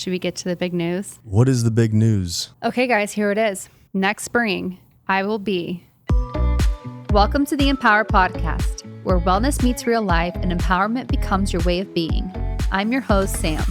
Should we get to the big news? What is the big news? Okay, guys, here it is. Next spring, I will be. Welcome to the Empower Podcast, where wellness meets real life and empowerment becomes your way of being. I'm your host, Sam.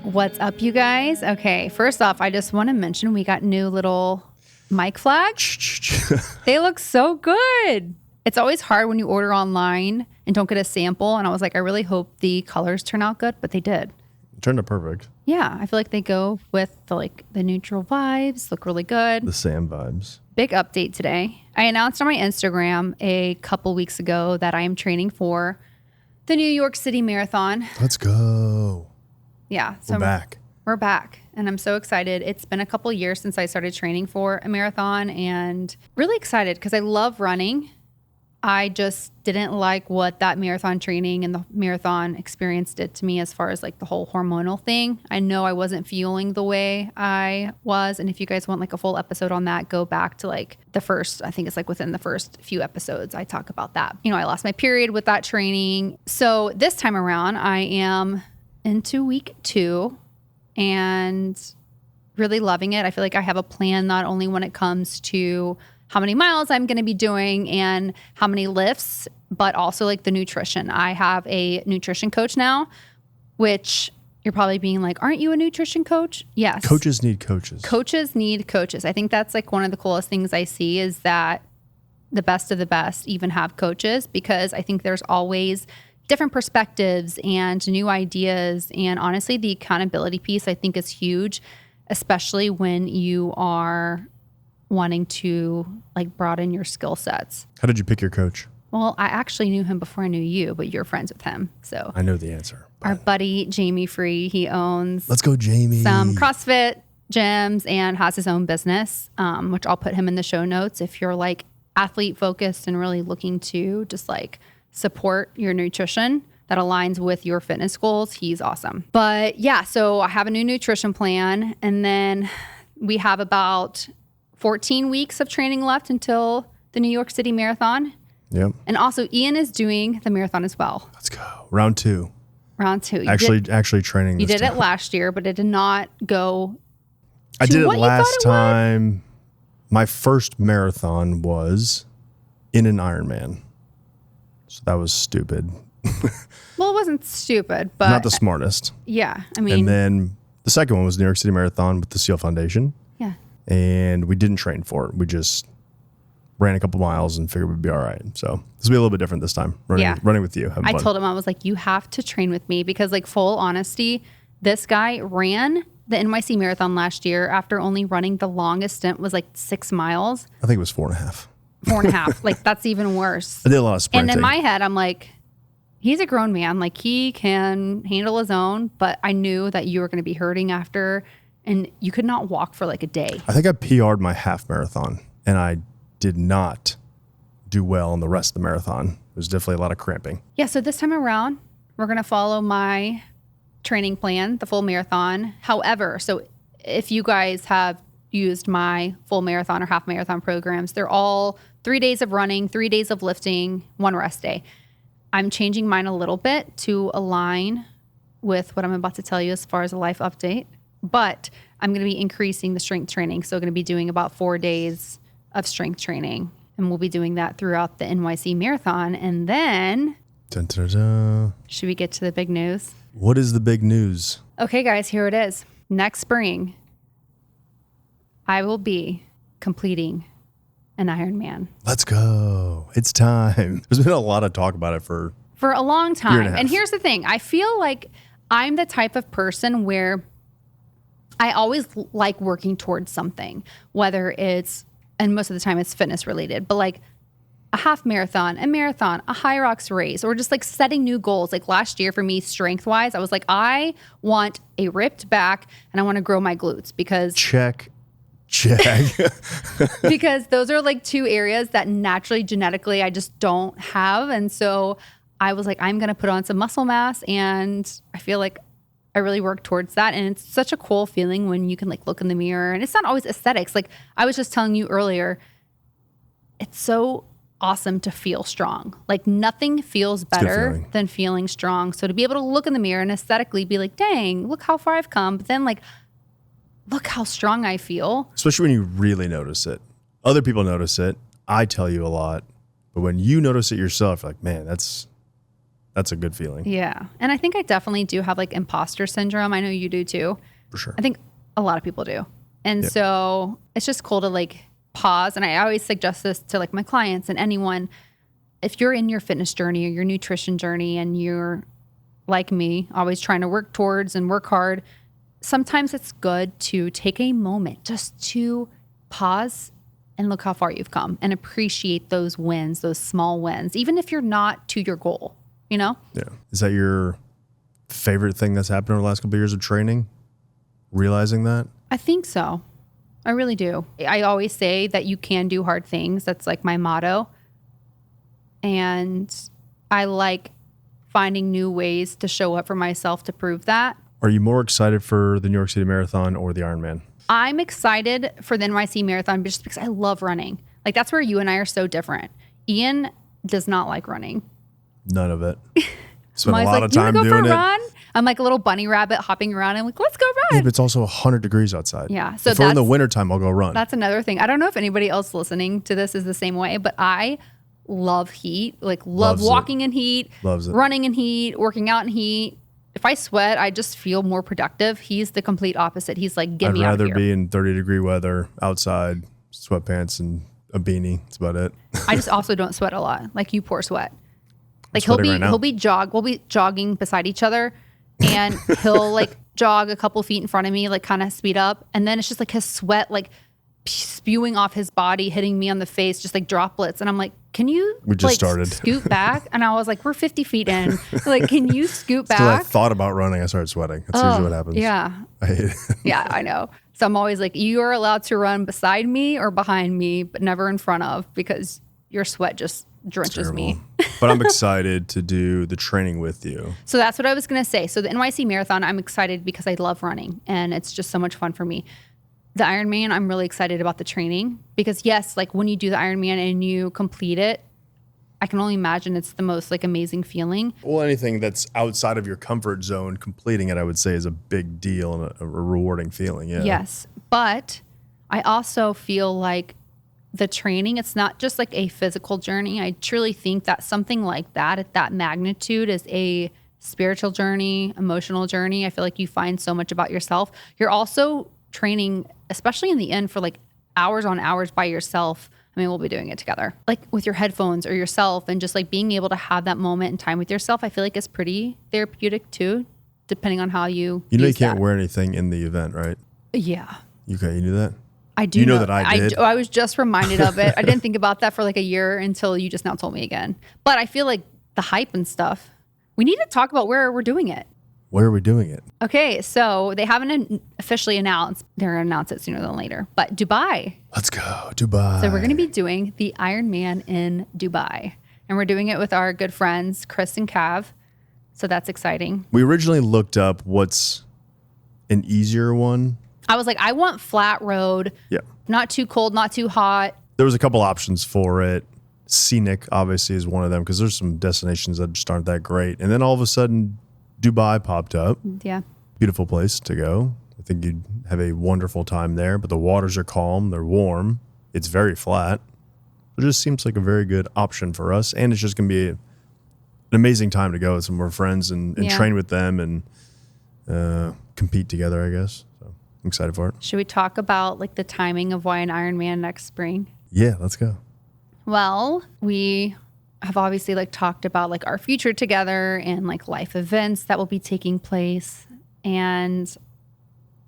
What's up, you guys? Okay, first off, I just want to mention we got new little mic flags. They look so good. It's always hard when you order online and don't get a sample. And I was like, I really hope the colors turn out good, but they did. It turned out perfect. Yeah, I feel like they go with the neutral vibes, look really good. The Sam vibes. Big update today. I announced on my Instagram a couple weeks ago that I am training for the New York City Marathon. Let's go. Yeah. So we're back. We're back. And I'm so excited. It's been a couple years since I started training for a marathon and really excited because I love running. I just didn't like what that marathon training and the marathon experience did to me as far as like the whole hormonal thing. I know I wasn't fueling the way I was. And if you guys want like a full episode on that, go back to like the first, I think it's like within the first few episodes, I talk about that. You know, I lost my period with that training. So this time around, I am into week 2 and really loving it. I feel like I have a plan not only when it comes to how many miles I'm going to be doing and how many lifts, but also like the nutrition. I have a nutrition coach now, which you're probably being like, aren't you a nutrition coach? Yes. Coaches need coaches. Coaches need coaches. I think that's like one of the coolest things I see is that the best of the best even have coaches, because I think there's always different perspectives and new ideas. And honestly, the accountability piece I think is huge, especially when you are wanting to like broaden your skill sets. How did you pick your coach? Well, I actually knew him before I knew you, but you're friends with him. So I know the answer. Our buddy, Jamie Free, he owns Let's go, Jamie. some CrossFit gyms and has his own business, which I'll put him in the show notes. If you're like athlete focused and really looking to just like support your nutrition that aligns with your fitness goals, he's awesome. But yeah, so I have a new nutrition plan, and then we have about 14 weeks of training left until the New York City Marathon. Yep. And also Ian is doing the marathon as well. Let's go. Round 2. Round 2. Actually training You this did time. it last year, but it did not go I to did it what you last thought it time. My first marathon was in an Ironman. So that was stupid. Well, it wasn't stupid, but Not the smartest. yeah, I mean, And then the second one was New York City Marathon with the SEAL Foundation. yeah. And we didn't train for it. We just ran a couple miles and figured we'd be all right. So this will be a little bit different this time. Running with you. Having I fun. told him, I was like, you have to train with me, because like full honesty, this guy ran the NYC Marathon last year after only running the longest stint was like 6 miles. I think it was 4.5. 4.5. Like that's even worse. I did a lot of sprinting. And in my head, I'm like, he's a grown man. Like he can handle his own, but I knew that you were going to be hurting after, and you could not walk for like a day. I think I PR'd my half marathon, and I did not do well on the rest of the marathon. It was definitely a lot of cramping. Yeah, so this time around, we're going to follow my training plan, the full marathon. However, so if you guys have used my full marathon or half marathon programs, they're all 3 days of running, 3 days of lifting, 1 rest day. I'm changing mine a little bit to align with what I'm about to tell you as far as a life update, but I'm going to be increasing the strength training. So I'm going to be doing about 4 days of strength training, and we'll be doing that throughout the NYC Marathon. And then, Dun, dun, dun. should we get to the big news? What is the big news? Okay, guys, here it is. Next spring, I will be completing an Ironman. Let's go. It's time. There's been a lot of talk about it for a long time. Year and a half. And here's the thing. I feel like I'm the type of person where I always like working towards something, whether it's, and most of the time it's fitness related, but like a half marathon, a marathon, a high rocks race, or just like setting new goals. Like last year for me, strength wise, I was like, I want a ripped back and I want to grow my glutes because check. because those are like 2 areas that naturally genetically I just don't have. And so I was like, I'm going to put on some muscle mass, and I feel like I really work towards that. And it's such a cool feeling when you can like look in the mirror, and it's not always aesthetics. Like I was just telling you earlier, it's so awesome to feel strong. Like nothing feels better than feeling strong. So to be able to look in the mirror and aesthetically be like, dang, look how far I've come. But then like, look how strong I feel. Especially when you really notice it. Other people notice it. I tell you a lot. But when you notice it yourself, you're like, man, that's a good feeling. Yeah. And I think I definitely do have like imposter syndrome. I know you do too. For sure. I think a lot of people do. And so it's just cool to like pause. And I always suggest this to like my clients and anyone. If you're in your fitness journey or your nutrition journey and you're like me, always trying to work towards and work hard, sometimes it's good to take a moment just to pause and look how far you've come and appreciate those wins, those small wins, even if you're not to your goal, you know? Yeah. Is that your favorite thing that's happened over the last couple of years of training? Realizing that? I think so. I really do. I always say that you can do hard things. That's like my motto. And I like finding new ways to show up for myself to prove that. Are you more excited for the New York City Marathon or the Ironman? I'm excited for the NYC Marathon just because I love running. Like that's where you and I are so different. Ian does not like running. None of it. Spent a lot like, of time doing it. Run? I'm like a little bunny rabbit hopping around. I'm like, let's go run. Yeah, but it's also 100 degrees outside. Yeah. So if we're in the wintertime, I'll go run. That's another thing. I don't know if anybody else listening to this is the same way, but I love heat. Like love walking in heat, running in heat, working out in heat. If I sweat, I just feel more productive. He's the complete opposite. He's like, get me out of here. I'd rather be in 30-degree weather outside, sweatpants and a beanie. That's about it. I just also don't sweat a lot. Like you pour sweat. Like we'll be jogging beside each other and he'll like jog a couple feet in front of me, like kind of speed up. And then it's just like his sweat, like spewing off his body, hitting me on the face, just like droplets. And I'm like, can you scoot back? And I was like, we're 50 feet in. Like, can you scoot back? Until I thought about running, I started sweating. That's usually what happens. Yeah. I hate it. Yeah, I know. So I'm always like, you are allowed to run beside me or behind me, but never in front of, because your sweat just drenches me. But I'm excited to do the training with you. So that's what I was going to say. So the NYC Marathon, I'm excited because I love running and it's just so much fun for me. The Ironman, I'm really excited about the training because yes, like when you do the Ironman and you complete it, I can only imagine it's the most like amazing feeling. Well, anything that's outside of your comfort zone, completing it, I would say is a big deal and a rewarding feeling. Yeah. Yes. But I also feel like the training, it's not just like a physical journey. I truly think that something like that at that magnitude is a spiritual journey, emotional journey. I feel like you find so much about yourself. You're also training, especially in the end, for like hours on hours by yourself. I mean, we'll be doing it together, like with your headphones or yourself, and just like being able to have that moment in time with yourself. I feel like is pretty therapeutic too, depending on how you. You know, you can't wear anything in the event, right? Yeah. Okay, you knew that? I do. You know that I did. I was just reminded of it. I didn't think about that for like a year until you just now told me again. But I feel like the hype and stuff. We need to talk about where we're doing it. Where are we doing it? Okay, so they haven't officially announced. They're going to announce it sooner than later. But Dubai. Let's go, Dubai. So we're going to be doing the Ironman in Dubai. And we're doing it with our good friends, Chris and Cav. So that's exciting. We originally looked up what's an easier one. I was like, I want flat road. Yeah. Not too cold, not too hot. There was a couple options for it. Scenic, obviously, is one of them because there's some destinations that just aren't that great. And then all of a sudden, Dubai popped up. Yeah. Beautiful place to go. I think you'd have a wonderful time there, but the waters are calm. They're warm. It's very flat. It just seems like a very good option for us. And it's just going to be an amazing time to go with some of our friends and train with them and compete together, I guess. So I'm excited for it. Should we talk about like the timing of why an Ironman next spring? Yeah, let's go. Well, we have obviously like talked about like our future together and like life events that will be taking place. And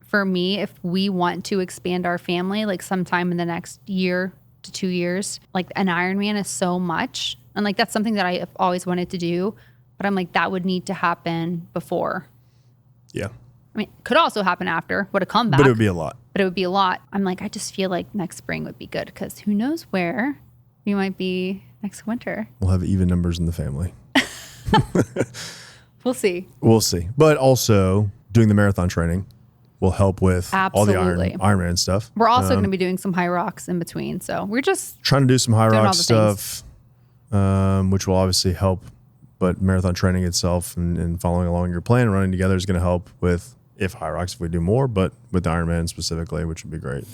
for me, if we want to expand our family, like sometime in the next year to 2 years, like an Ironman is so much. And like, that's something that I have always wanted to do, but I'm like, that would need to happen before. Yeah. I mean, could also happen after, would have come back. But it would be a lot. I'm like, I just feel like next spring would be good because who knows where we might be next winter. We'll have even numbers in the family. We'll see. We'll see. But also doing the marathon training will help with all the Ironman stuff. We're also going to be doing some high rocks in between. So we're just trying to do some high rock stuff. which will obviously help. But marathon training itself and following along your plan, running together is going to help with if High Rocks, if we do more, but with the Ironman specifically, which would be great.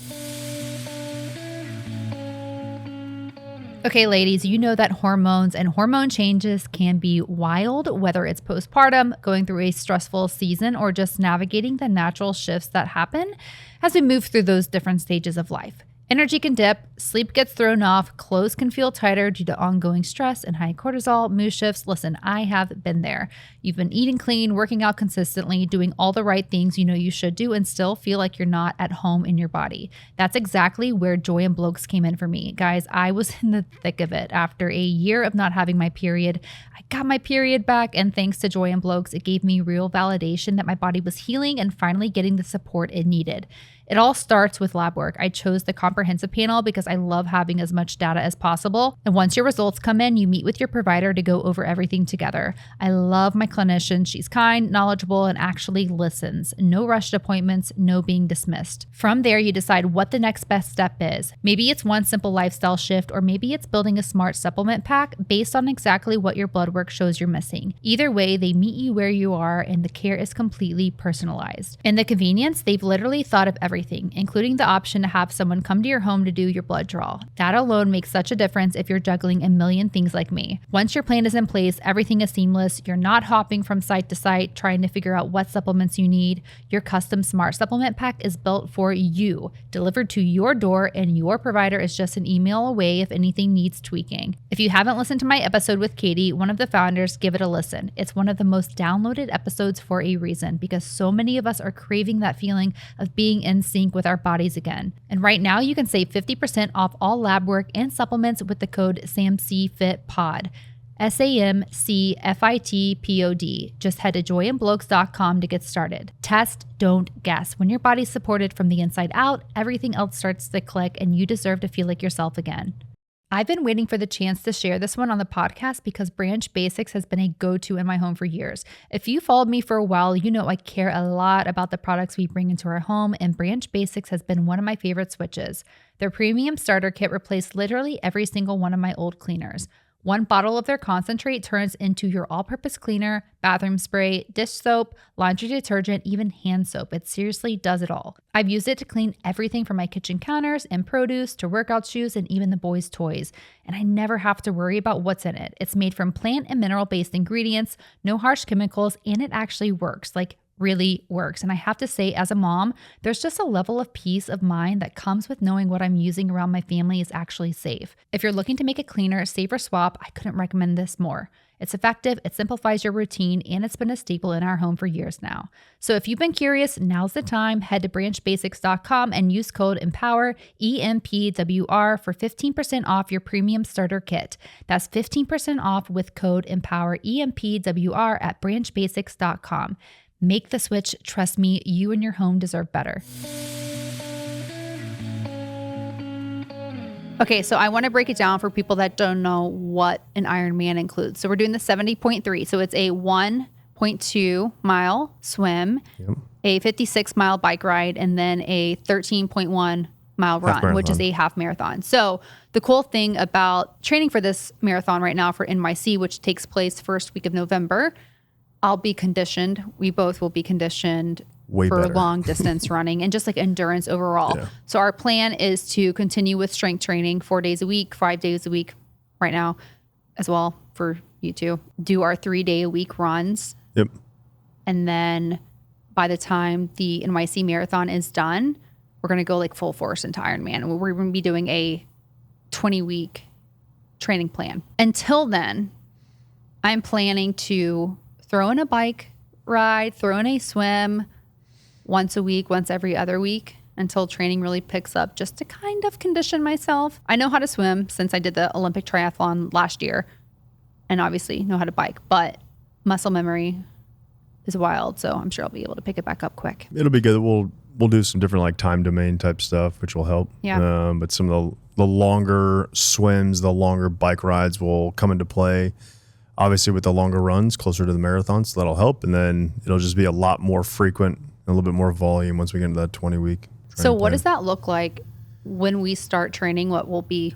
Okay, ladies, you know that hormones and hormone changes can be wild, whether it's postpartum, going through a stressful season, or just navigating the natural shifts that happen as we move through those different stages of life. Energy can dip, sleep gets thrown off, clothes can feel tighter due to ongoing stress and high cortisol, mood shifts. Listen, I have been there. You've been eating clean, working out consistently, doing all the right things you know you should do, and still feel like you're not at home in your body. That's exactly where Joy and Blokes came in for me. Guys, I was in the thick of it. After a year of not having my period, I got my period back, and thanks to Joy and Blokes, it gave me real validation that my body was healing and finally getting the support it needed. It all starts with lab work. I chose the comprehensive panel because I love having as much data as possible. And once your results come in, you meet with your provider to go over everything together. I love my clinician. She's kind, knowledgeable, and actually listens. No rushed appointments, no being dismissed. From there, you decide what the next best step is. Maybe it's one simple lifestyle shift, or maybe it's building a smart supplement pack based on exactly what your blood work shows you're missing. Either way, they meet you where you are, and the care is completely personalized. And the convenience, they've literally thought of everything, including the option to have someone come to your home to do your blood draw. That alone makes such a difference if you're juggling a million things like me. Once your plan is in place, everything is seamless. You're not hopping from site to site trying to figure out what supplements you need. Your custom smart supplement pack is built for you, delivered to your door, and your provider is just an email away if anything needs tweaking. If you haven't listened to my episode with Katie, one of the founders, give it a listen. It's one of the most downloaded episodes for a reason, because so many of us are craving that feeling of being in sync with our bodies again. And right now you can save 50% off all lab work and supplements with the code SAMCFITPOD. SAMCFITPOD. Just head to joyandblokes.com to get started. Test, don't guess. When your body's supported from the inside out, everything else starts to click, and you deserve to feel like yourself again. I've been waiting for the chance to share this one on the podcast because Branch Basics has been a go-to in my home for years. If you followed me for a while, you know I care a lot about the products we bring into our home, and Branch Basics has been one of my favorite switches. Their premium starter kit replaced literally every single one of my old cleaners. One bottle of their concentrate turns into your all-purpose cleaner, bathroom spray, dish soap, laundry detergent, even hand soap. It seriously does it all. I've used it to clean everything from my kitchen counters and produce to workout shoes and even the boys' toys. And I never have to worry about what's in it. It's made from plant and mineral-based ingredients, no harsh chemicals, and it actually works. Really works. And I have to say, as a mom, there's just a level of peace of mind that comes with knowing what I'm using around my family is actually safe. If you're looking to make a cleaner, save or swap, I couldn't recommend this more. It's effective, it simplifies your routine, and it's been a staple in our home for years now. So if you've been curious, now's the time. Head to branchbasics.com and use code EMPOWER, EMPWR, for 15% off your premium starter kit. That's 15% off with code EMPOWER, EMPWR at branchbasics.com. Make the switch. Trust me, you and your home deserve better. Okay, so I want to break it down for people that don't know what an Ironman includes. So we're doing the 70.3. So it's a 1.2 mile swim, a 56 mile bike ride, and then a 13.1 mile run, which is a half marathon. So the cool thing about training for this marathon right now for NYC, which takes place first week of November, I'll be conditioned. We both will be conditioned for long distance running and just like endurance overall. Yeah. So our plan is to continue with strength training 4 days a week, 5 days a week right now as well for you two. Do our 3 day a week runs. Yep. And then by the time the NYC Marathon is done, we're going to go like full force into Ironman. And we're going to be doing a 20-week training plan. Until then, I'm planning to throw in a bike ride, throw in a swim once a week, once every other week until training really picks up, just to kind of condition myself. I know how to swim since I did the Olympic triathlon last year, and obviously know how to bike, but muscle memory is wild, so I'm sure I'll be able to pick it back up quick. It'll be good. We'll do some different like time domain type stuff, which will help. Yeah. But some of the longer swims, the longer bike rides will come into play. Obviously with the longer runs closer to the marathon, so that'll help. And then it'll just be a lot more frequent, a little bit more volume once we get into that 20-week So what does that look like when we start training? What will be,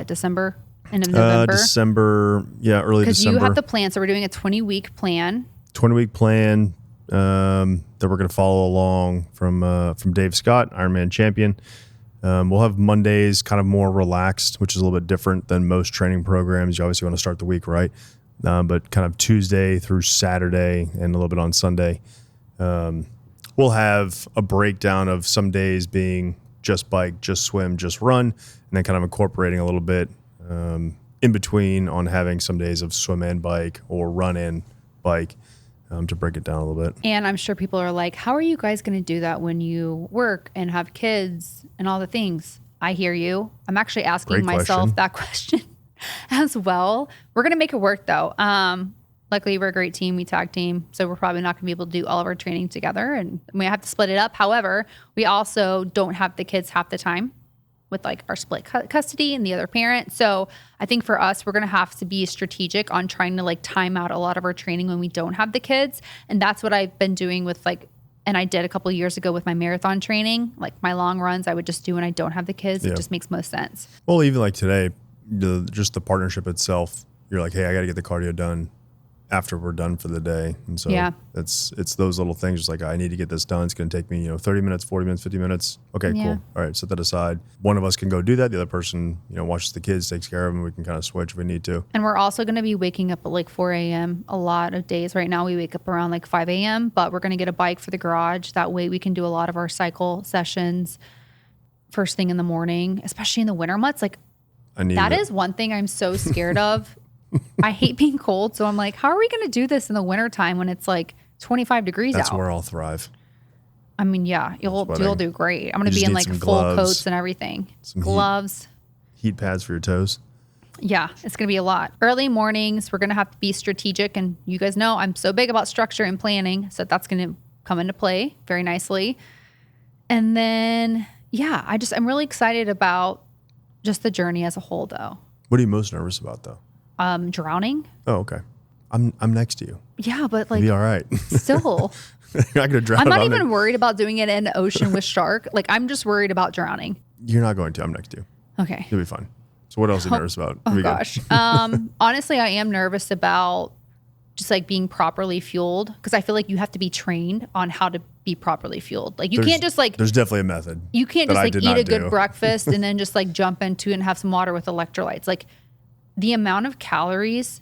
December? End of November? December. Yeah, early Because December. you have the plan. So we're doing a 20-week plan. 20-week plan that we're going to follow along from Dave Scott, Ironman champion. We'll have Mondays kind of more relaxed, which is a little bit different than most training programs. You obviously want to start the week right, but kind of Tuesday through Saturday and a little bit on Sunday. We'll have a breakdown of some days being just bike, just swim, just run, and then kind of incorporating a little bit in between on having some days of swim and bike or run and bike to break it down a little bit. And I'm sure people are like, how are you guys going to do that when you work and have kids and all the things? I hear you. I'm actually asking myself that question as well. We're going to make it work though. Luckily, we're a great team. We tag team. So we're probably not going to be able to do all of our training together and we have to split it up. However, we also don't have the kids half the time with like our split custody and the other parent. So I think for us, we're going to have to be strategic on trying to like time out a lot of our training when we don't have the kids. And that's what I've been doing with like, and I did a couple of years ago with my marathon training, like my long runs, I would just do when I don't have the kids. Yeah. It just makes most sense. Well, even like today, just the partnership itself, you're like, hey, I got to get the cardio done after we're done for the day. And so it's those little things. Just like, I need to get this done. It's going to take me, 30 minutes, 40 minutes, 50 minutes. Okay, cool. All right. Set that aside. One of us can go do that. The other person, watches the kids, takes care of them. We can kind of switch if we need to. And we're also going to be waking up at like 4 a.m. a lot of days. Right now we wake up around like 5 a.m., but we're going to get a bike for the garage. That way we can do a lot of our cycle sessions first thing in the morning, especially in the winter months. Like that is one thing I'm so scared of. I hate being cold. So I'm like, how are we going to do this in the wintertime when it's like 25 degrees That's out? where I'll thrive. I mean, yeah, you'll do great. I'm going to be in like full coats and everything. Some gloves. Heat pads for your toes. Yeah, it's going to be a lot. Early mornings, we're going to have to be strategic. And you guys know I'm so big about structure and planning. So that's going to come into play very nicely. And then, yeah, I'm really excited about just the journey as a whole though. What are you most nervous about though? Drowning. Oh, okay. I'm next to you. Yeah, but like, you'll be all right. Still, you're not gonna drown. I'm not even worried about doing it in the ocean with shark. Like, I'm just worried about drowning. You're not going to. I'm next to you. Okay, you'll be fine. So, what else are you nervous about? Oh gosh. Honestly, I am nervous about just like being properly fueled because I feel like you have to be trained on how to be properly fueled. Like, you can't just like. There's definitely a method. You can't just like eat a good breakfast and then just like jump into it and have some water with electrolytes. Like, the amount of calories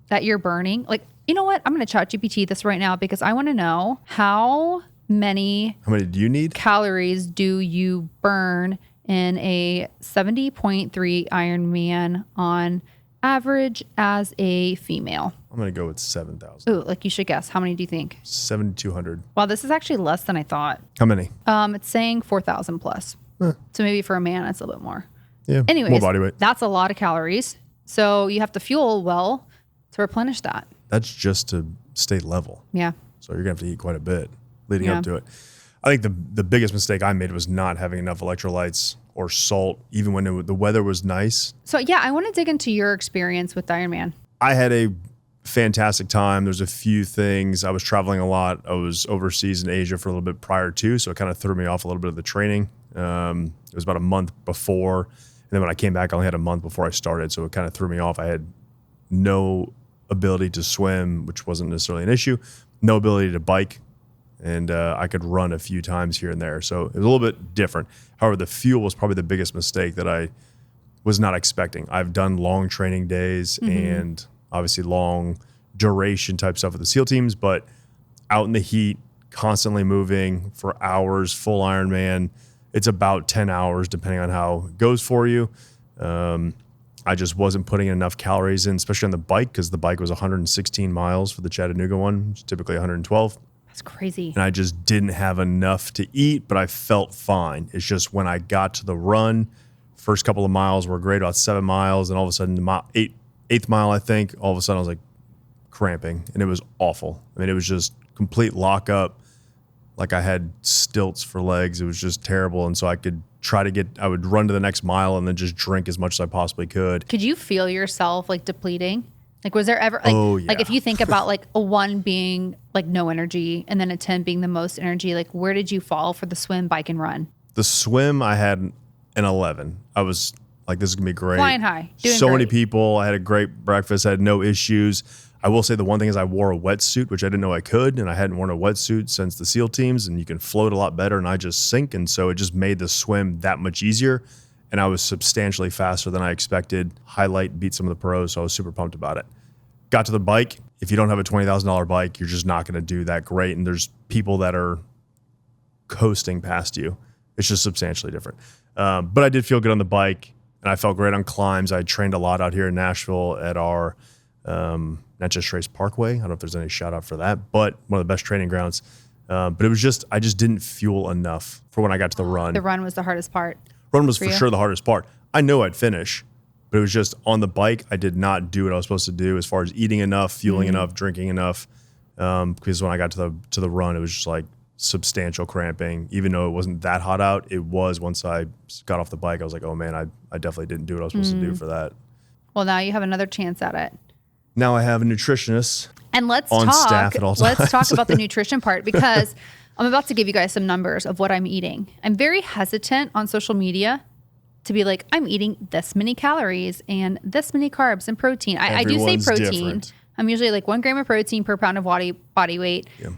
that you're burning, like, you know what? I'm going to chat GPT this right now because I want to know how many do you need? Calories do you burn in a 70.3 Ironman on average as a female? I'm going to go with 7,000. Ooh, like you should guess. How many do you think? 7,200. Wow, this is actually less than I thought. How many? It's saying 4,000 plus. So maybe for a man, it's a little bit more. Yeah. Anyways, more body weight. That's a lot of calories. So you have to fuel well to replenish that. That's just to stay level. Yeah. So you're going to have to eat quite a bit leading up to it. I think the biggest mistake I made was not having enough electrolytes or salt, even when the weather was nice. So yeah, I want to dig into your experience with Ironman. I had a fantastic time. There's a few things. I was traveling a lot. I was overseas in Asia for a little bit prior to, so it kind of threw me off a little bit of the training. It was about a month before. And then when I came back, I only had a month before I started. So it kind of threw me off. I had no ability to swim, which wasn't necessarily an issue. No ability to bike. And I could run a few times here and there. So it was a little bit different. However, the fuel was probably the biggest mistake that I was not expecting. I've done long training days and obviously long duration type stuff with the SEAL teams, but out in the heat, constantly moving for hours, full Ironman. It's about 10 hours, depending on how it goes for you. I just wasn't putting enough calories in, especially on the bike, because the bike was 116 miles for the Chattanooga one, which is typically 112. That's crazy. And I just didn't have enough to eat, but I felt fine. It's just when I got to the run, first couple of miles were great, about 7 miles, and all of a sudden, the eighth mile, I think, all of a sudden I was like cramping, and it was awful. I mean, it was just complete lockup. Like I had stilts for legs. It was just terrible. And so I would run to the next mile and then just drink as much as I possibly could. Could you feel yourself like depleting? Like, was there ever, like if you think about like a 1 being like no energy and then a 10 being the most energy, like where did you fall for the swim, bike, and run? The swim, I had an 11. I was Like, this is going to be great. Flying high. Doing so many great. people. I had a great breakfast. I had no issues. I will say the one thing is I wore a wetsuit, which I didn't know I could. And I hadn't worn a wetsuit since the SEAL teams. And you can float a lot better. And I just sink. And so it just made the swim that much easier. And I was substantially faster than I expected. Highlight beat some of the pros. So I was super pumped about it. Got to the bike. If you don't have a $20,000 bike, you're just not going to do that great. And there's people that are coasting past you. It's just substantially different. But I did feel good on the bike. And I felt great on climbs. I trained a lot out here in Nashville at our Natchez Trace Parkway. I don't know if there's any shout out for that, but one of the best training grounds. But it was just, I just didn't fuel enough for when I got to the run. The run was the hardest part. Run was for sure the hardest part. I know I'd finish, but it was just on the bike. I did not do what I was supposed to do as far as eating enough, fueling enough, drinking enough. Because when I got to the run, it was just like substantial cramping. Even though it wasn't that hot out, it was once I got off the bike. I was like, oh man, I definitely didn't do what I was supposed to do for that. Well, now you have another chance at it. Now I have a nutritionist. And let's on staff at all times. Let's talk about the nutrition part, because I'm about to give you guys some numbers of what I'm eating. I'm very hesitant on social media to be like, I'm eating this many calories and this many carbs and protein. I do say protein. Different. I'm usually like 1 gram of protein per pound of body weight. Yeah.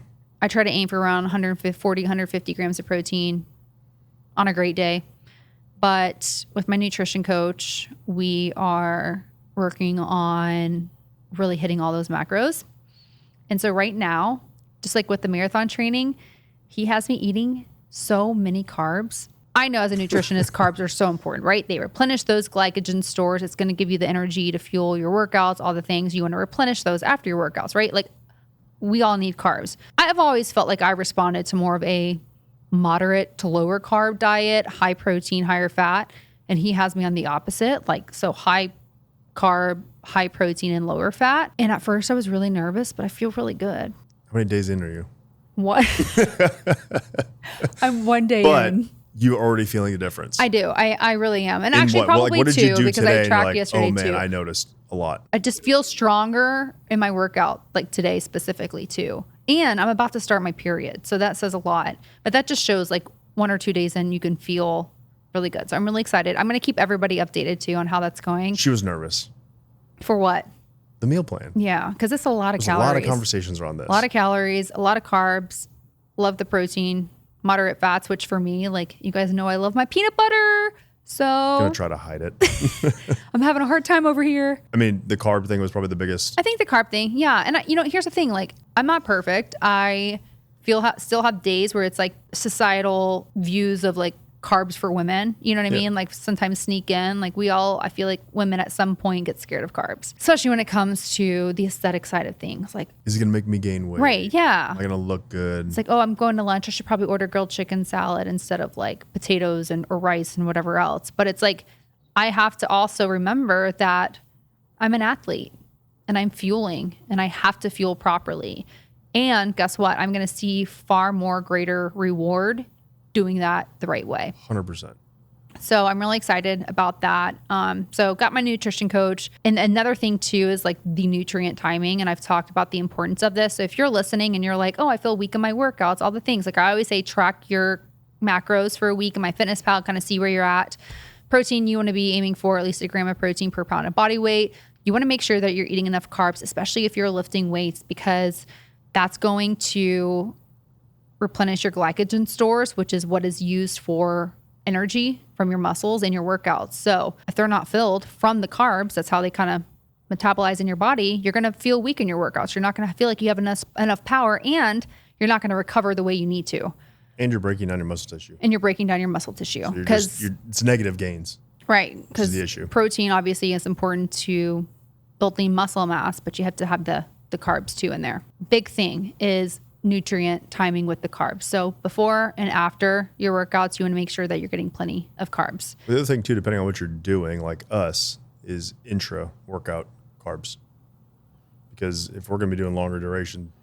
I try to aim for around 150 grams of protein on a great day. But with my nutrition coach, we are working on really hitting all those macros. And so right now, just like with the marathon training, he has me eating so many carbs. I know as a nutritionist, carbs are so important, right? They replenish those glycogen stores. It's going to give you the energy to fuel your workouts, all the things. You want to replenish those after your workouts, right? Like, we all need carbs. I've always felt like I responded to more of a moderate to lower carb diet, high protein, higher fat. And he has me on the opposite, like, so high carb, high protein, and lower fat. And at first I was really nervous, but I feel really good. How many days in are you? What? I'm 1 day in. But you're already feeling the difference. I do. I really am. And In actually what? Well, probably what did two, you do because today? I And tracked you're like, yesterday oh man, too. I noticed a lot. I just feel stronger in my workout, like today specifically too. And I'm about to start my period. So that says a lot. But that just shows like 1 or 2 days in, you can feel really good. So I'm really excited. I'm going to keep everybody updated too on how that's going. She was nervous. For what? The meal plan. Yeah, because it's a lot of There's calories. a lot of conversations around this. A lot of calories, a lot of carbs. Love the protein, moderate fats, which for me, like you guys know, I love my peanut butter. So I'm going to try to hide it. I'm having a hard time over here. I mean, the carb thing was probably the biggest. I think the carb thing, yeah. And here's the thing, like I'm not perfect. I feel still have days where it's like societal views of like carbs for women. You know what I mean? Like sometimes sneak in. Like I feel like women at some point get scared of carbs, especially when it comes to the aesthetic side of things. Like, is it going to make me gain weight? Right? Yeah. Am I going to look good? It's like, oh, I'm going to lunch. I should probably order grilled chicken salad instead of like potatoes or rice and whatever else. But it's like, I have to also remember that I'm an athlete and I'm fueling and I have to fuel properly. And guess what? I'm going to see far more greater reward doing that the right way. 100%. So I'm really excited about that. So got my nutrition coach. And another thing too is like the nutrient timing. And I've talked about the importance of this. So if you're listening and you're like, oh, I feel weak in my workouts, all the things, like I always say, track your macros for a week in MyFitnessPal, kind of see where you're at. Protein, you want to be aiming for at least 1 gram of protein per pound of body weight. You want to make sure that you're eating enough carbs, especially if you're lifting weights, because that's going to replenish your glycogen stores, which is what is used for energy from your muscles and your workouts. So if they're not filled from the carbs, that's how they kind of metabolize in your body, you're going to feel weak in your workouts. You're not going to feel like you have enough power, and you're not going to recover the way you need to. And you're breaking down your muscle tissue. And you're breaking down your muscle tissue. Because it's negative gains. Right. Because the issue. Protein obviously is important to building muscle mass, but you have to have the carbs too in there. Big thing is nutrient timing with the carbs. So before and after your workouts, you want to make sure that you're getting plenty of carbs. The other thing too, depending on what you're doing, like us, is intra workout carbs. Because if we're going to be doing longer duration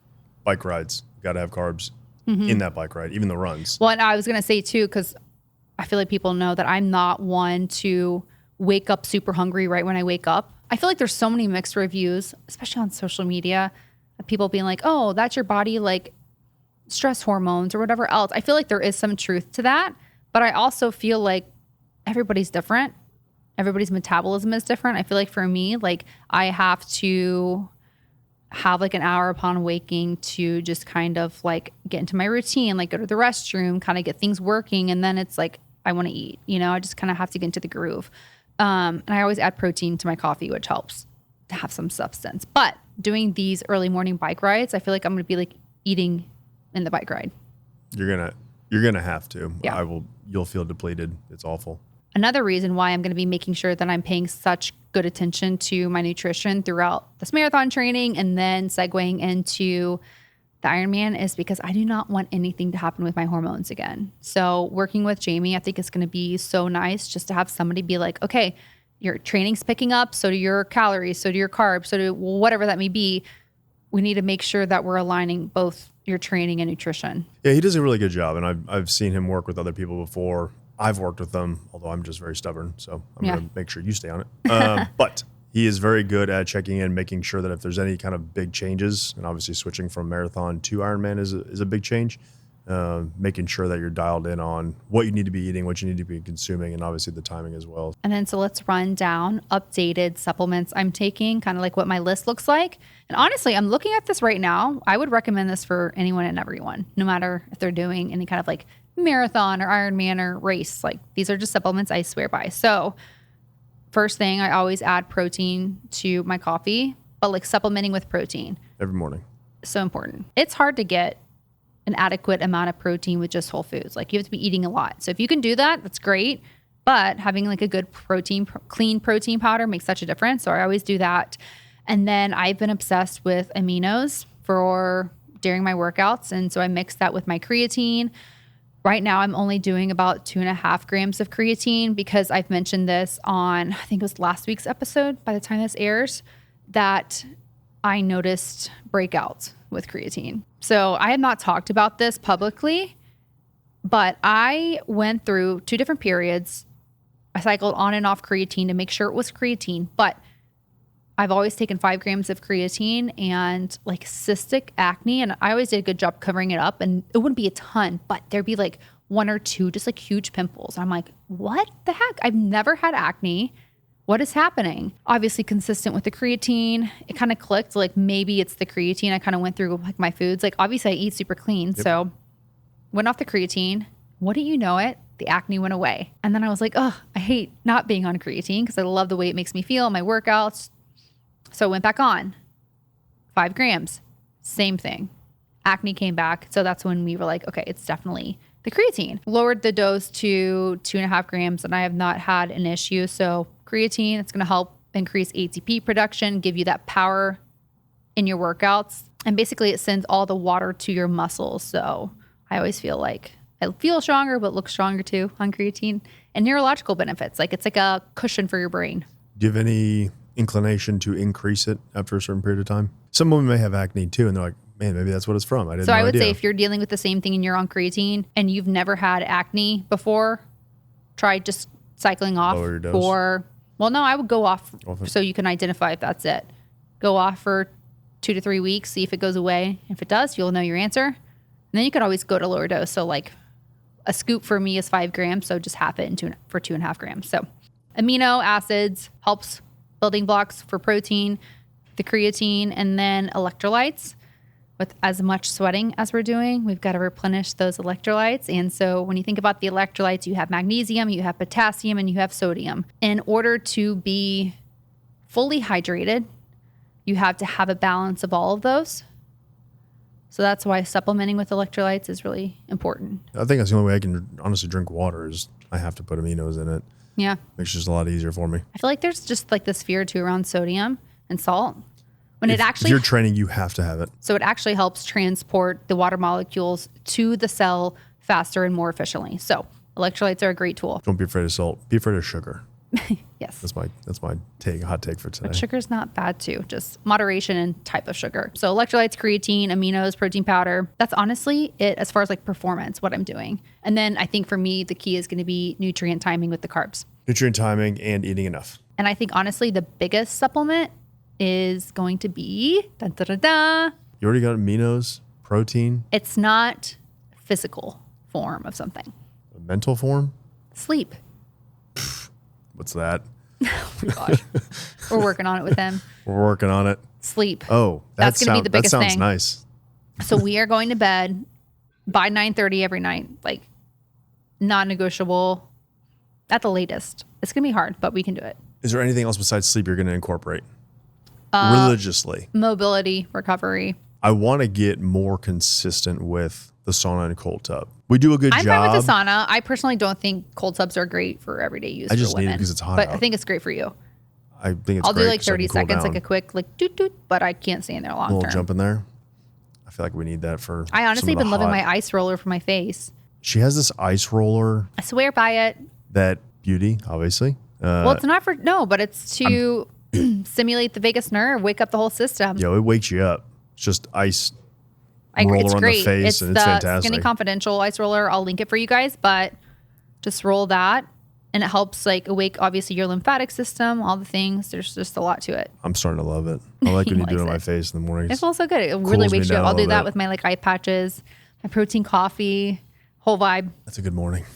bike rides, you got to have carbs in that bike ride, even the runs. Well, and I was going to say too, because I feel like people know that I'm not one to wake up super hungry right when I wake up. I feel like there's so many mixed reviews, especially on social media, of people being like, oh, that's your body, like stress hormones or whatever else. I feel like there is some truth to that, but I also feel like everybody's different. everybody's metabolism is different. I feel like for me, like I have to have like an hour upon waking to just kind of like get into my routine, like go to the restroom, kind of get things working. And then it's like, I want to eat, you know, I just kind of have to get into the groove. And I always add protein to my coffee, which helps to have some substance. But doing these early morning bike rides, I feel like I'm going to be like eating in the bike ride. You're gonna have to. Yeah. You'll feel depleted. It's awful. Another reason why I'm going to be making sure that I'm paying such good attention to my nutrition throughout this marathon training and then segueing into the Ironman is because I do not want anything to happen with my hormones again. So working with Jamie, I think it's going to be so nice just to have somebody be like, okay, your training's picking up, so do your calories, so do your carbs, so do whatever that may be. We need to make sure that we're aligning both your training and nutrition. Yeah, he does a really good job, and I've seen him work with other people before. I've worked with them, although I'm just very stubborn, so I'm going to make sure you stay on it. But he is very good at checking in, making sure that if there's any kind of big changes, and obviously switching from marathon to Ironman is a big change, making sure that you're dialed in on what you need to be eating, what you need to be consuming, and obviously the timing as well. And then so let's run down updated supplements I'm taking, kind of like what my list looks like. And honestly, I'm looking at this right now. I would recommend this for anyone and everyone, no matter if they're doing any kind of like marathon or Ironman or race. Like these are just supplements I swear by. So first thing, I always add protein to my coffee, but like supplementing with protein. Every morning. So important. It's hard to get an adequate amount of protein with just whole foods. Like you have to be eating a lot. So if you can do that, that's great. But having like a good protein, clean protein powder makes such a difference. So I always do that. And then I've been obsessed with aminos for during my workouts. And so I mix that with my creatine. Right now, I'm only doing about 2.5 grams of creatine because I've mentioned this on, I think it was last week's episode by the time this airs, that I noticed breakouts with creatine. So I have not talked about this publicly, but I went through 2 different periods. I cycled on and off creatine to make sure it was creatine, but I've always taken 5 grams of creatine and like cystic acne. And I always did a good job covering it up, and it wouldn't be a ton, but there'd be like 1 or 2, just like huge pimples. And I'm like, what the heck? I've never had acne. What is happening? Obviously consistent with the creatine. It kind of clicked, like maybe it's the creatine. I kind of went through like my foods. Like obviously I eat super clean. Yep. So went off the creatine. Wouldn't you know it? The acne went away. And then I was like, oh, I hate not being on creatine because I love the way it makes me feel, my workouts. So I went back on 5 grams, same thing. Acne came back. So that's when we were like, okay, it's definitely the creatine. Lowered the dose to 2.5 grams and I have not had an issue. So creatine, it's going to help increase ATP production, give you that power in your workouts. And basically it sends all the water to your muscles. So I always feel like I feel stronger, but look stronger too on creatine. And neurological benefits, like it's like a cushion for your brain. Do you have any inclination to increase it after a certain period of time? Some women may have acne too, and they're like, man, maybe that's what it's from. I would say if you're dealing with the same thing and you're on creatine and you've never had acne before, try just cycling off Lower your dose. I would go off so you can identify if that's it. Go off for 2 to 3 weeks, see if it goes away. If it does, you'll know your answer. And then you could always go to lower dose. So like a scoop for me is 5 grams. So just half it for 2.5 grams. So amino acids helps building blocks for protein, the creatine, and then electrolytes. With as much sweating as we're doing, we've got to replenish those electrolytes. And so when you think about the electrolytes, you have magnesium, you have potassium, and you have sodium. In order to be fully hydrated, you have to have a balance of all of those. So that's why supplementing with electrolytes is really important. I think that's the only way I can honestly drink water is I have to put aminos in it. Yeah. Makes it just a lot easier for me. I feel like there's just like this fear too around sodium and salt. If you're training, you have to have it. So it actually helps transport the water molecules to the cell faster and more efficiently. So electrolytes are a great tool. Don't be afraid of salt. Be afraid of sugar. Yes. That's my hot take for today. But sugar's not bad too, just moderation and type of sugar. So electrolytes, creatine, aminos, protein powder. That's honestly it as far as like performance, what I'm doing. And then I think for me, the key is going to be nutrient timing with the carbs. Nutrient timing and eating enough. And I think honestly, the biggest supplement is going to be, You already got aminos, protein. It's not physical form of something. A mental form? Sleep. What's that? Oh my gosh. We're working on it with him. We're working on it. Sleep. Oh, That's going to be the biggest that sounds thing. nice. So we are going to bed by 9:30 every night, like non-negotiable at the latest. It's going to be hard, but we can do it. Is there anything else besides sleep you're going to incorporate religiously? Mobility, recovery. I want to get more consistent with the sauna and cold tub. We do a good I'm job. fine with the sauna. I personally don't think cold tubs are great for everyday use. I just for need it women, because it's hot but out. I think it's great for you. I think it's I'll great do like so I 30 can cool seconds, down. like a quick like doot doot, but I can't stay in there a long little term. jump in there. I feel like we need that for. I honestly some of been the loving hot- my ice roller for my face. She has this ice roller. I swear by it. That beauty, obviously. Well, it's not for but it's to stimulate the vagus nerve, wake up the whole system. It wakes you up. It's just ice. I agree. Roller It's on great. the face, It's and it's the fantastic. Skinny Confidential ice roller. I'll link it for you guys, but just roll that, and it helps like awake obviously your lymphatic system, all the things. There's just a lot to it. I'm starting to love it. I like when He you do it on my likes it. face in the morning. It feels so good. It Cools really me wakes you down up. a I'll do little that bit. with my like eye patches, my protein coffee, whole vibe. That's a good morning.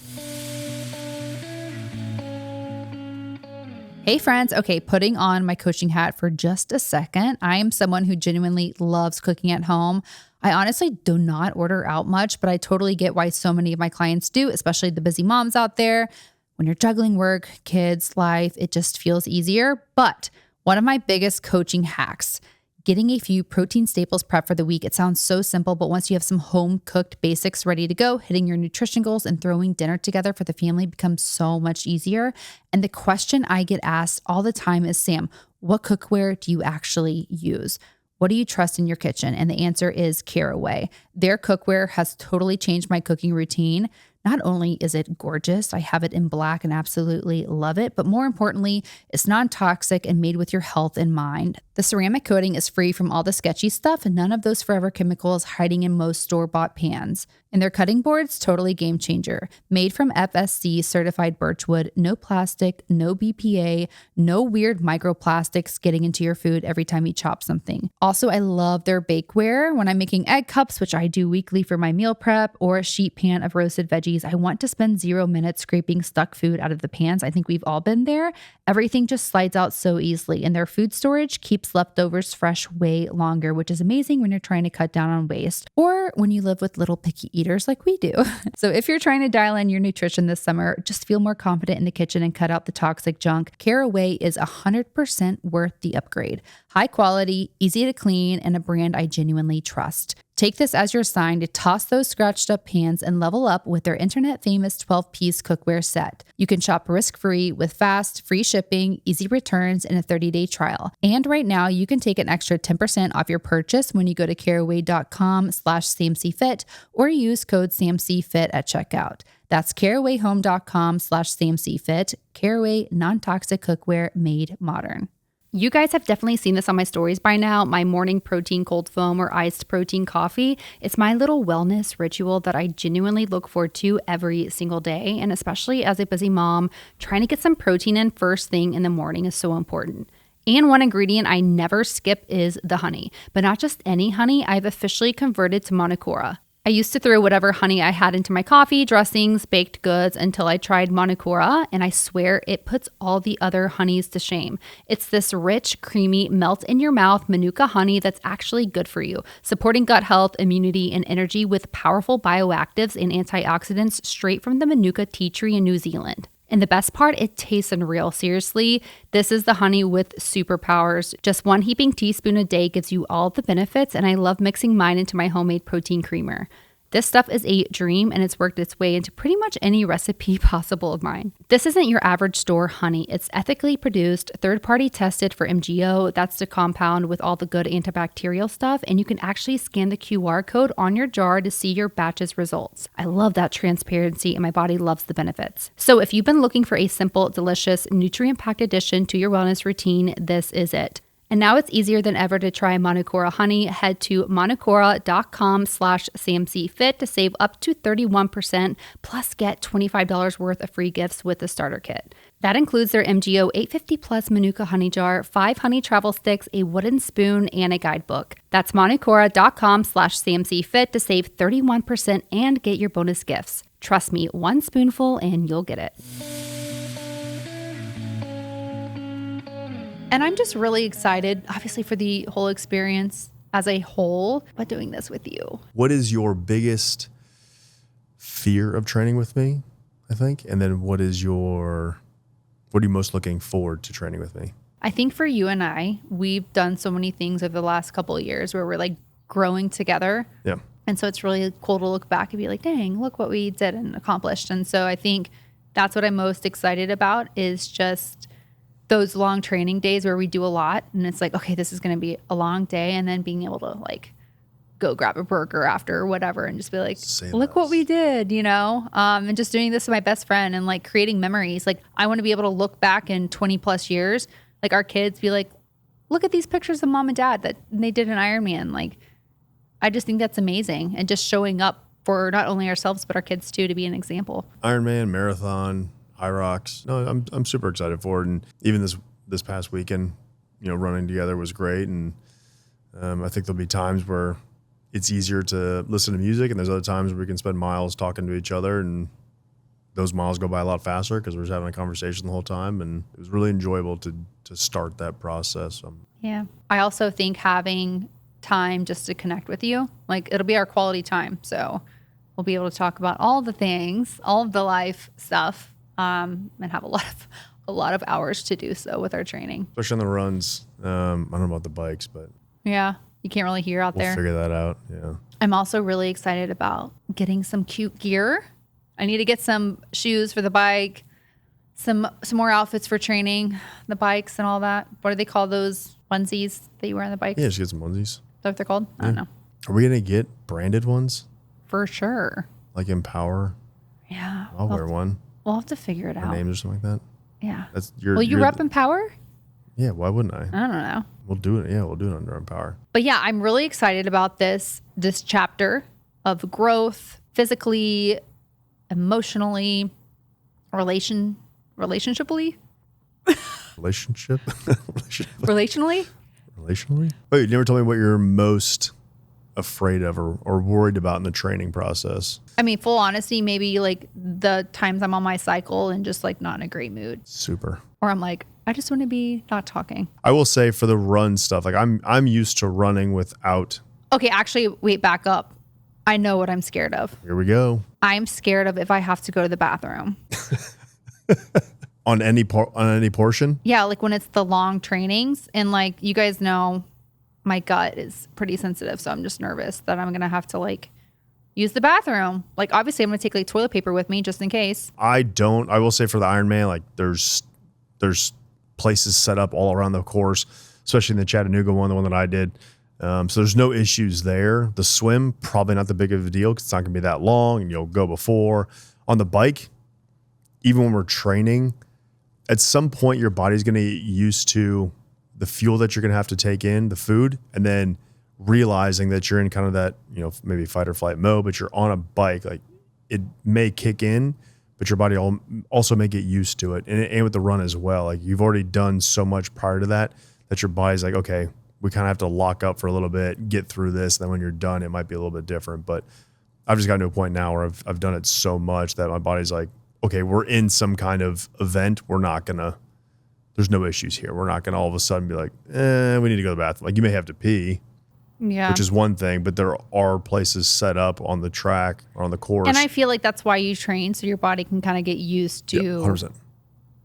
Hey friends, okay, putting on my coaching hat for just a second. I am someone who genuinely loves cooking at home. I honestly do not order out much, but I totally get why so many of my clients do, especially the busy moms out there. When you're juggling work, kids, life, it just feels easier. But one of my biggest coaching hacks, getting a few protein staples prep for the week. It sounds so simple, but once you have some home cooked basics ready to go, hitting your nutrition goals and throwing dinner together for the family becomes so much easier. And the question I get asked all the time is, Sam, what cookware do you actually use? What do you trust in your kitchen? And the answer is Caraway. Their cookware has totally changed my cooking routine. Not only is it gorgeous, I have it in black and absolutely love it, but more importantly, it's non-toxic and made with your health in mind. The ceramic coating is free from all the sketchy stuff and none of those forever chemicals hiding in most store-bought pans. And their cutting board's totally game changer. Made from FSC certified birchwood, no plastic, no BPA, no weird microplastics getting into your food every time you chop something. Also, I love their bakeware. When I'm making egg cups, which I do weekly for my meal prep, or a sheet pan of roasted veggies, I want to spend 0 minutes scraping stuck food out of the pans. I think we've all been there. Everything just slides out so easily, and their food storage keeps leftovers fresh way longer, which is amazing when you're trying to cut down on waste or when you live with little picky eaters like we do. So if you're trying to dial in your nutrition this summer, just feel more confident in the kitchen and cut out the toxic junk, Caraway is 100% worth the upgrade. High quality, easy to clean, and a brand I genuinely trust. Take this as your sign to toss those scratched up pans and level up with their internet famous 12-piece cookware set. You can shop risk-free with fast, free shipping, easy returns, and a 30-day trial. And right now, you can take an extra 10% off your purchase when you go to caraway.com/SAMCFIT or use code SAMCFIT at checkout. That's carawayhome.com/SAMCFIT. Caraway non-toxic cookware made modern. You guys have definitely seen this on my stories by now, my morning protein cold foam or iced protein coffee. It's my little wellness ritual that I genuinely look forward to every single day. And especially as a busy mom, trying to get some protein in first thing in the morning is so important. And one ingredient I never skip is the honey. But not just any honey, I've officially converted to Monokora. I used to throw whatever honey I had into my coffee, dressings, baked goods until I tried Monokora, and I swear it puts all the other honeys to shame. It's this rich, creamy, melt-in-your-mouth Manuka honey that's actually good for you, supporting gut health, immunity, and energy with powerful bioactives and antioxidants straight from the Manuka tea tree in New Zealand. And the best part, it tastes unreal. Seriously, this is the honey with superpowers. Just 1 heaping teaspoon a day gives you all the benefits, and I love mixing mine into my homemade protein creamer. This stuff is a dream, and it's worked its way into pretty much any recipe possible of mine. This isn't your average store honey. It's ethically produced, third-party tested for MGO. That's the compound with all the good antibacterial stuff, and you can actually scan the QR code on your jar to see your batch's results. I love that transparency, and my body loves the benefits. So if you've been looking for a simple, delicious, nutrient-packed addition to your wellness routine, this is it. And now it's easier than ever to try Monokora honey. Head to monokora.com/SAMCFIT to save up to 31%, plus get $25 worth of free gifts with the starter kit. That includes their MGO 850 plus Manuka honey jar, 5 honey travel sticks, a wooden spoon, and a guidebook. That's monokora.com/SAMCFIT to save 31% and get your bonus gifts. Trust me, 1 spoonful and you'll get it. And I'm just really excited, obviously, for the whole experience as a whole, but doing this with you. What is your biggest fear of training with me, I think? And then what are you most looking forward to training with me? I think for you and I, we've done so many things over the last couple of years where we're like growing together. Yeah. And so it's really cool to look back and be like, dang, look what we did and accomplished. And so I think that's what I'm most excited about is just those long training days where we do a lot. And it's like, okay, this is going to be a long day. And then being able to like go grab a burger after or whatever and just be like, look what we did, and just doing this with my best friend and like creating memories. Like I want to be able to look back in 20 plus years, like our kids be like, look at these pictures of mom and dad that they did an Ironman. Like, I just think that's amazing. And just showing up for not only ourselves, but our kids too, to be an example. Ironman, marathon, high rocks. No, I'm super excited for it. And even this past weekend, running together was great. And I think there'll be times where it's easier to listen to music, and there's other times where we can spend miles talking to each other, and those miles go by a lot faster because we're just having a conversation the whole time. And it was really enjoyable to start that process. Yeah. I also think having time just to connect with you, like it'll be our quality time. So we'll be able to talk about all the things, all of the life stuff, and have a lot of hours to do so with our training. Especially on the runs. I don't know about the bikes, but yeah, you can't really hear out there. We'll figure that out. Yeah. I'm also really excited about getting some cute gear. I need to get some shoes for the bike, some more outfits for training, the bikes and all that. What do they call those onesies that you wear on the bikes? Yeah, just get some onesies. Is that what they're called? Yeah. I don't know. Are we going to get branded ones? For sure. Like Empower? Yeah. I'll wear one. We'll have to figure it out. Names or something like that? Yeah. Will you rep Empower? Yeah, why wouldn't I? I don't know. We'll do it. Yeah, we'll do it under Empower. But yeah, I'm really excited about this chapter of growth, physically, emotionally, relationshiply. Relationship? Relationally? Relationally? Wait, you never told me what you're most afraid of or worried about in the training process. I mean, full honesty, maybe like the times I'm on my cycle and just like not in a great mood. Super. Or I'm like, I just want to be not talking. I will say for the run stuff, like I'm used to running without. Okay, actually, wait, back up. I know what I'm scared of. Here we go. I'm scared of if I have to go to the bathroom. On any portion? Yeah, like when it's the long trainings. And like you guys know, my gut is pretty sensitive. So I'm just nervous that I'm going to have to like use the bathroom. Like obviously I'm going to take like toilet paper with me just in case. I will say for the Ironman, like there's places set up all around the course, especially in the Chattanooga one, the one that I did. So there's no issues there. The swim, probably not the big of a deal because it's not going to be that long and you'll go before. On the bike, even when we're training, at some point your body's going to get used to the fuel that you're going to have to take in, the food, and then realizing that you're in kind of that, maybe fight or flight mode, but you're on a bike, like it may kick in, but your body also may get used to it. And with the run as well, like you've already done so much prior to that your body's like, okay, we kind of have to lock up for a little bit, get through this. And then when you're done, it might be a little bit different. But I've just gotten to a point now where I've done it so much that my body's like, okay, we're in some kind of event. There's no issues here. We're not going to all of a sudden be like, we need to go to the bathroom. Like you may have to pee, which is one thing, but there are places set up on the track or on the course. And I feel like that's why you train, so your body can kind of get used to 100%.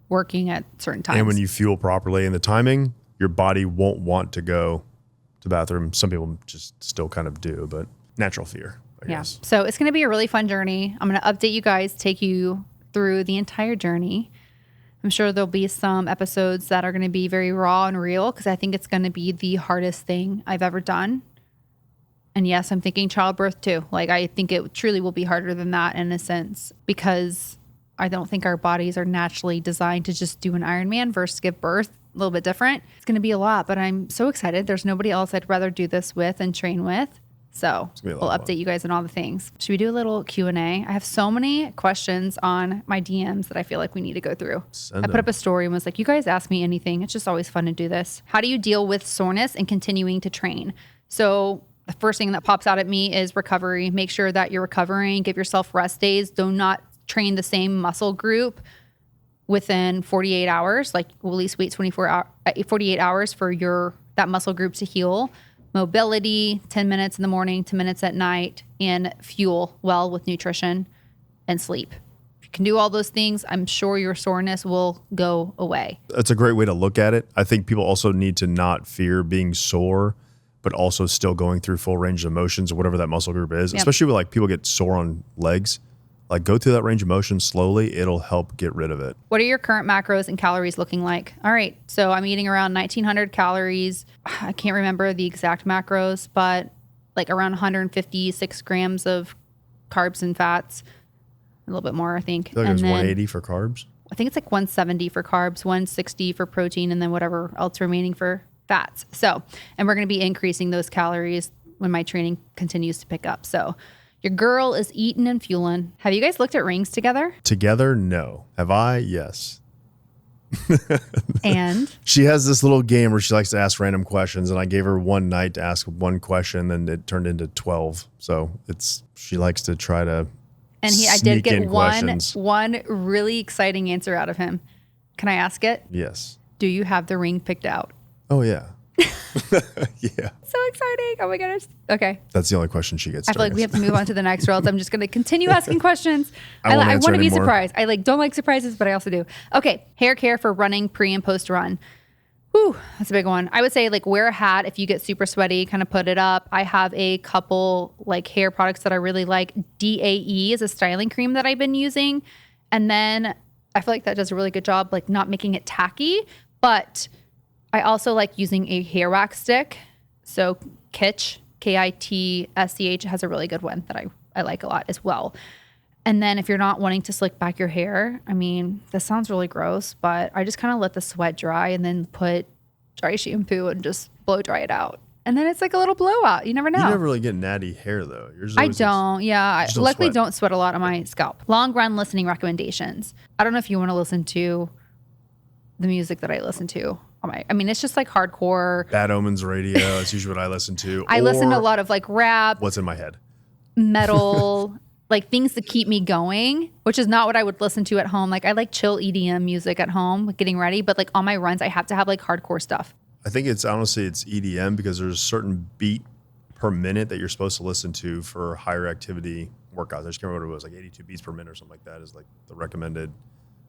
Working at certain times. And when you fuel properly and the timing, your body won't want to go to the bathroom. Some people just still kind of do, but natural fear, I guess. So it's going to be a really fun journey. I'm going to update you guys, take you through the entire journey. I'm sure there'll be some episodes that are going to be very raw and real because I think it's going to be the hardest thing I've ever done. And yes, I'm thinking childbirth too. Like I think it truly will be harder than that in a sense because I don't think our bodies are naturally designed to just do an Ironman versus give birth. A little bit different. It's going to be a lot, but I'm so excited. There's nobody else I'd rather do this with and train with. So we'll update you guys on all the things. Should we do a little Q&A? I have so many questions on my DMs that I feel like we need to go through. I put up a story and was like, you guys ask me anything. It's just always fun to do this. How do you deal with soreness and continuing to train? So the first thing that pops out at me is recovery. Make sure that you're recovering. Give yourself rest days. Do not train the same muscle group within 48 hours, like we'll at least wait 48 hours for that muscle group to heal. Mobility, 10 minutes in the morning, 10 minutes at night, and fuel well with nutrition and sleep. If you can do all those things, I'm sure your soreness will go away. That's a great way to look at it. I think people also need to not fear being sore, but also still going through full range of motions or whatever that muscle group is, especially with like people get sore on legs. Like go through that range of motion slowly. It'll help get rid of it. What are your current macros and calories looking like? All right. So I'm eating around 1,900 calories. I can't remember the exact macros, but like around 156 grams of carbs and fats. A little bit more, I think. I feel like it was 180 for carbs. I think it's like 170 for carbs, 160 for protein, and then whatever else remaining for fats. So, and we're going to be increasing those calories when my training continues to pick up. So your girl is eating and fueling. Have you guys looked at rings together? Together? No. Have I? Yes. And? She has this little game where she likes to ask random questions, and I gave her one night to ask one question, and it turned into 12. So she likes to try to I did get questions. one really exciting answer out of him. Can I ask it? Yes. Do you have the ring picked out? Oh, yeah. Yeah. So exciting. Oh my gosh. Okay. That's the only question she gets. I feel like we have to move on to the next, or else I'm just going to continue asking questions. I want to be surprised. I don't like surprises, but I also do. Okay. Hair care for running pre and post run. Whew, that's a big one. I would say like wear a hat if you get super sweaty, kind of put it up. I have a couple like hair products that I really like. DAE is a styling cream that I've been using. And then I feel like that does a really good job, like not making it tacky, but I also like using a hair wax stick. So Kitsch, KITSCH has a really good one that I like a lot as well. And then if you're not wanting to slick back your hair, I mean, this sounds really gross, but I just kind of let the sweat dry and then put dry shampoo and just blow dry it out. And then it's like a little blowout. You never know. You never really get natty hair though. I don't. I luckily don't sweat a lot on my scalp. Long run listening recommendations. I don't know if you want to listen to the music that I listen to. It's just like hardcore. Bad Omens radio. It's usually what I listen to. I listen to a lot of like rap. What's in my head? Metal. Like things that keep me going, which is not what I would listen to at home. Like I like chill EDM music at home, like getting ready. But like on my runs, I have to have like hardcore stuff. I think it's EDM because there's a certain beat per minute that you're supposed to listen to for higher activity workouts. I just can't remember what it was, like 82 beats per minute or something like that is like the recommended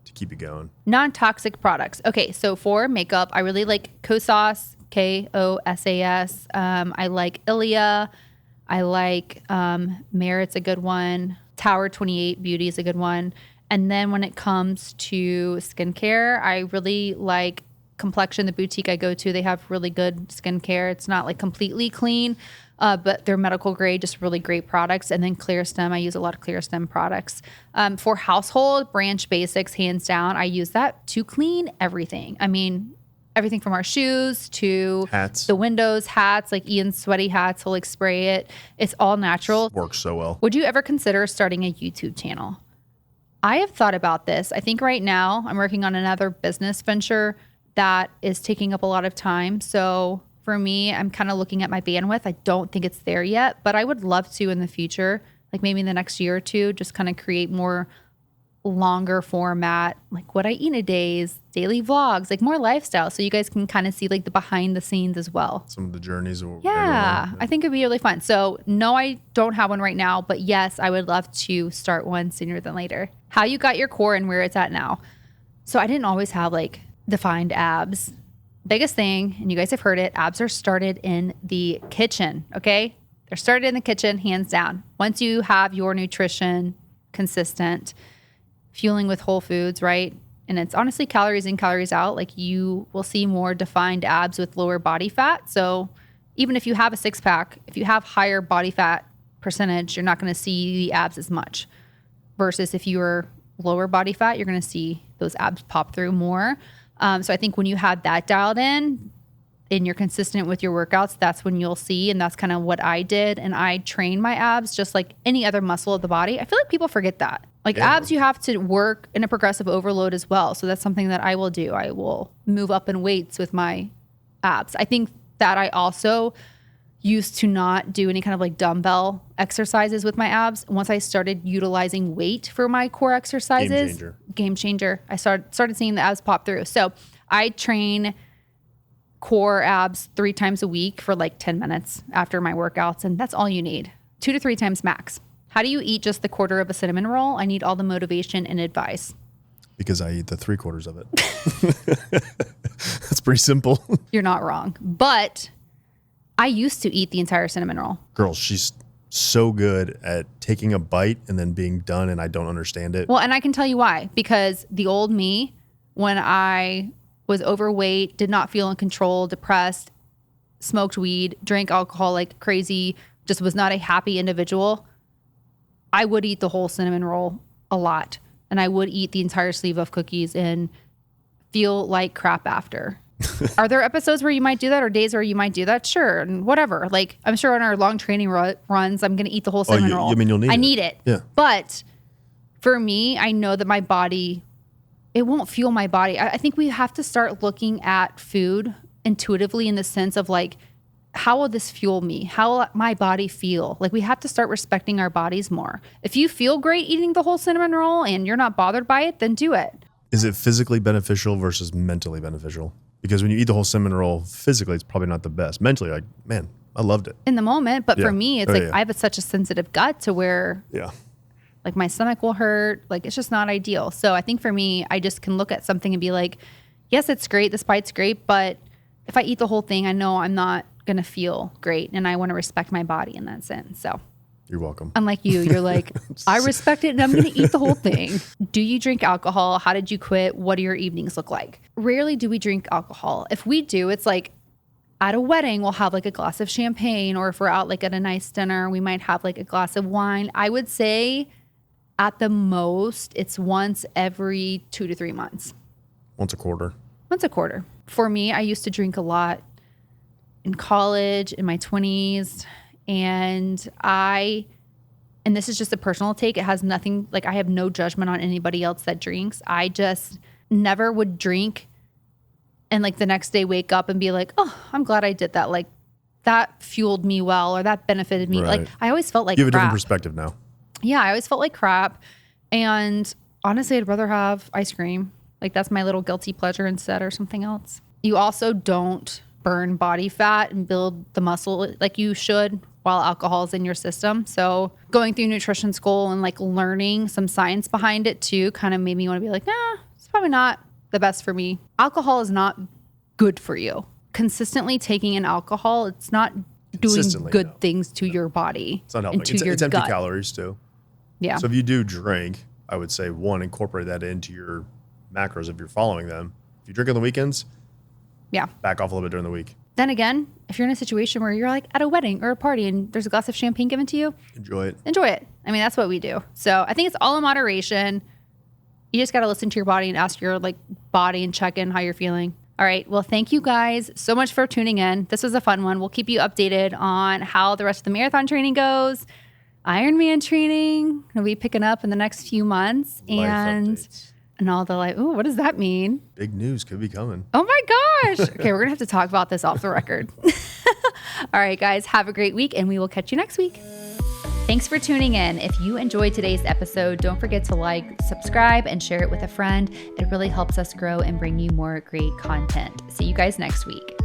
to keep you going. Non-toxic products. Okay, so for makeup, I really like Kosas, KOSAS. I like Ilia. I like Merit's a good one. Tower 28 Beauty is a good one. And then when it comes to skincare, I really like Complexion, the boutique I go to. They have really good skincare. It's not like completely clean, but they're medical grade, just really great products. And then Clearstem, I use a lot of Clearstem products. For household, Branch Basics, hands down. I use that to clean everything. I mean, everything from our shoes to hats, the windows, hats, like Ian's sweaty hats, he'll like spray it. It's all natural. Works so well. Would you ever consider starting a YouTube channel? I have thought about this. I think right now I'm working on another business venture that is taking up a lot of time. So for me, I'm kind of looking at my bandwidth. I don't think it's there yet, but I would love to in the future, like maybe in the next year or two, just kind of create more longer format, like what I eat in a day's daily vlogs, like more lifestyle. So you guys can kind of see like the behind the scenes as well. Some of the journeys. Yeah, I think it'd be really fun. So no, I don't have one right now, but yes, I would love to start one sooner than later. How you got your core and where it's at now. So I didn't always have like defined abs. Biggest thing, and you guys have heard it, abs are started in the kitchen, okay? They're started in the kitchen, hands down. Once you have your nutrition consistent, fueling with whole foods, right? And it's honestly calories in, calories out. Like you will see more defined abs with lower body fat. So even if you have a six pack, if you have higher body fat percentage, you're not going to see the abs as much. Versus if you're lower body fat, you're going to see those abs pop through more. So I think when you have that dialed in and you're consistent with your workouts, that's when you'll see. And that's kind of what I did. And I train my abs just like any other muscle of the body. I feel like people forget that. Like abs, you have to work in a progressive overload as well. So that's something that I will do. I will move up in weights with my abs. I think that I also used to not do any kind of like dumbbell exercises with my abs. Once I started utilizing weight for my core exercises, game changer. I started seeing the abs pop through. So I train core abs 3 times a week for like 10 minutes after my workouts. And that's all you need. 2 to 3 times max. How do you eat just the quarter of a cinnamon roll? I need all the motivation and advice. Because I eat the 3/4 of it. That's pretty simple. You're not wrong. But I used to eat the entire cinnamon roll. Girl, she's so good at taking a bite and then being done, and I don't understand it. Well, and I can tell you why. Because the old me, when I was overweight, did not feel in control, depressed, smoked weed, drank alcohol like crazy, just was not a happy individual, I would eat the whole cinnamon roll a lot. And I would eat the entire sleeve of cookies and feel like crap after. Are there episodes where you might do that or days where you might do that? Sure. And whatever. Like, I'm sure on our long training runs, I'm going to eat the whole cinnamon roll. I mean, you'll need it. I need it. Yeah. But for me, I know that my body, it won't fuel my body. I think we have to start looking at food intuitively in the sense of like, how will this fuel me? How will my body feel? Like, we have to start respecting our bodies more. If you feel great eating the whole cinnamon roll and you're not bothered by it, then do it. Is it physically beneficial versus mentally beneficial? Because when you eat the whole cinnamon roll, physically, it's probably not the best. Mentally, like, man, I loved it. In the moment. But for me, it's I have such a sensitive gut to where like my stomach will hurt. Like, it's just not ideal. So I think for me, I just can look at something and be like, yes, it's great. This bite's great. But if I eat the whole thing, I know I'm not going to feel great. And I want to respect my body in that sense. So you're welcome. Unlike you're like, I respect it and I'm going to eat the whole thing. Do you drink alcohol? How did you quit? What do your evenings look like? Rarely do we drink alcohol. If we do, it's like at a wedding, we'll have like a glass of champagne, or if we're out like at a nice dinner, we might have like a glass of wine. I would say at the most, it's once every 2 to 3 months. Once a quarter. Once a quarter. For me, I used to drink a lot in college, in my 20s. And this is just a personal take. It has nothing, like, I have no judgment on anybody else that drinks. I just never would drink and like the next day wake up and be like, oh, I'm glad I did that. Like, that fueled me well, or that benefited me. Right. Like, I always felt like you have crap. a different perspective now. Yeah, I always felt like crap. And honestly, I'd rather have ice cream. Like, that's my little guilty pleasure instead, or something else. You also don't burn body fat and build the muscle like you should while alcohol is in your system. So going through nutrition school and like learning some science behind it too kind of made me want to be like, nah, it's probably not the best for me. Alcohol is not good for you. Consistently taking an alcohol, it's not doing good things to your body. It's not helping. It's empty calories too. Yeah. So if you do drink, I would say, one, incorporate that into your macros if you're following them. If you drink on the weekends, back off a little bit during the week. Then again, if you're in a situation where you're like at a wedding or a party and there's a glass of champagne given to you, enjoy it. Enjoy it. I mean, that's what we do. So I think it's all in moderation. You just got to listen to your body and ask your like body and check in how you're feeling. All right. Well, thank you guys so much for tuning in. This was a fun one. We'll keep you updated on how the rest of the marathon training goes. Ironman training will be picking up in the next few months. And all the like, ooh, what does that mean? Big news could be coming. Oh my gosh. Okay, we're going to have to talk about this off the record. All right, guys, have a great week, and we will catch you next week. Thanks for tuning in. If you enjoyed today's episode, don't forget to like, subscribe, and share it with a friend. It really helps us grow and bring you more great content. See you guys next week.